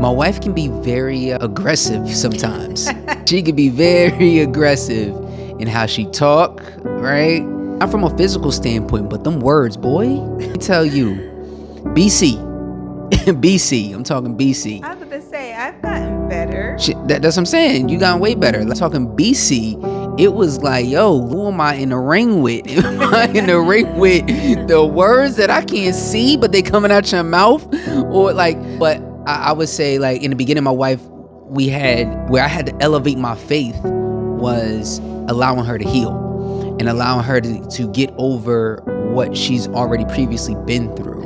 My wife can be very aggressive sometimes. She can be very aggressive in how she talk, right? Not from a physical standpoint, but them words, boy. Let me tell you, BC. BC. I'm talking BC. I was about to say, I've gotten better. That's what I'm saying. You got way better. Like, talking BC, it was like, yo, who am I in the ring with? Am I in the ring with the words that I can't see, but they coming out your mouth? Or like, but I would say, like, in the beginning, my wife, where I had to elevate my faith was allowing her to heal and allowing her to get over what she's already previously been through.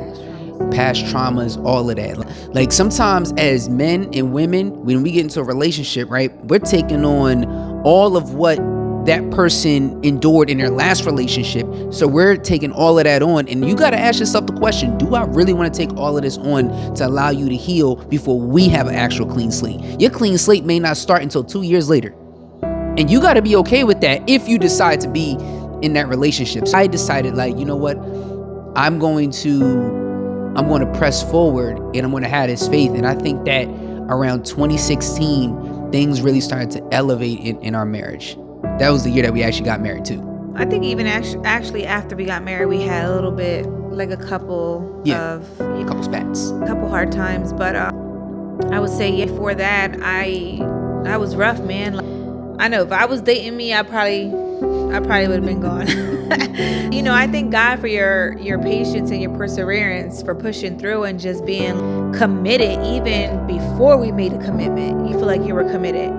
Past traumas, all of that. Like, sometimes as men and women, when we get into a relationship, right, we're taking on all of what that person endured in their last relationship. So we're taking all of that on, and you got to ask yourself the question, do I really want to take all of this on to allow you to heal before we have an actual clean slate? Your clean slate may not start until 2 years later, and you got to be okay with that if you decide to be in that relationship. So I decided, like, you know what, I'm going to press forward, and I'm going to have this faith. And I think that around 2016, things really started to elevate in our marriage. That was the year that we actually got married too. I think even actually after we got married, we had a little bit, like a couple spats, a couple hard times. But I would say before that, I was rough, man. Like, I know if I was dating me, I probably would have been gone. You know, I thank God for your patience and your perseverance, for pushing through and just being committed even before we made a commitment. You feel like you were committed.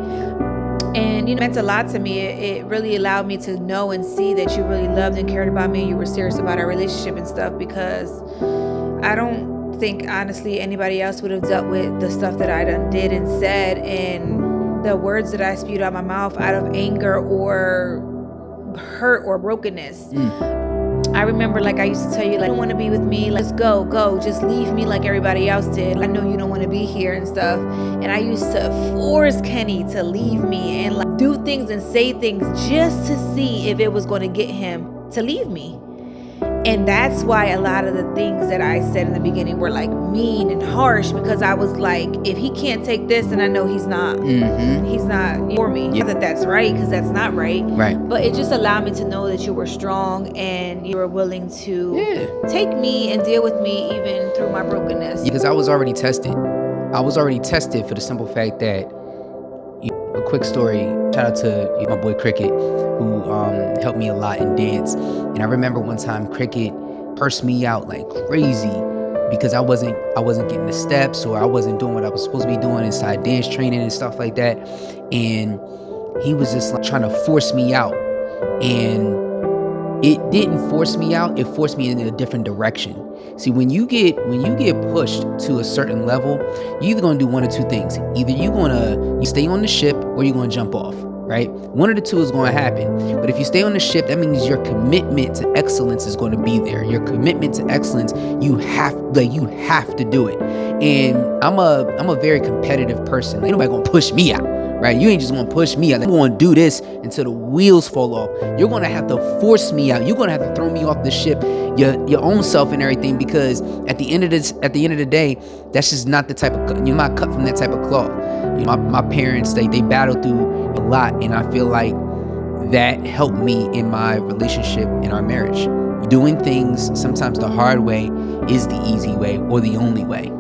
And, you know, it meant a lot to me. It really allowed me to know and see that you really loved and cared about me. You were serious about our relationship and stuff, because I don't think, honestly, anybody else would have dealt with the stuff that I done did and said, and the words that I spewed out my mouth out of anger or hurt or brokenness. I remember, like, I used to tell you, like, you don't want to be with me, let's go, just leave me like everybody else did. I know you don't want to be here and stuff. And I used to force Kenny to leave me and, like, do things and say things just to see if it was going to get him to leave me. And that's why a lot of the things that I said in the beginning were, like, mean and harsh, because I was like, if he can't take this, then I know he's not for me. Yeah. Not that that's right, because that's not right. Right. But it just allowed me to know that you were strong and you were willing to take me and deal with me even through my brokenness. Because I was already tested. I was already tested for the simple fact that, a quick story, shout out to my boy Cricket, who helped me a lot in dance. And I remember one time Cricket cursed me out like crazy because I wasn't getting the steps, or I wasn't doing what I was supposed to be doing inside dance training and stuff like that. And he was just, like, trying to force me out. And it didn't force me out, it forced me in a different direction. See, when you get pushed to a certain level, you're either gonna do one or two things. Either you stay on the ship, or you're gonna jump off, right? One of the two is gonna happen. But if you stay on the ship, that means your commitment to excellence is gonna be there. Your commitment to excellence, you have to do it. And I'm a very competitive person. Ain't nobody gonna push me out, right? You ain't just gonna push me out. I'm gonna do this until the wheels fall off. You're gonna have to force me out. You're gonna have to throw me off the ship, your own self and everything, because at the end of the day, that's just not the type of, you're not cut from that type of cloth. You know, my parents, they battled through a lot, and I feel like that helped me in my relationship, in our marriage. Doing things sometimes the hard way is the easy way or the only way.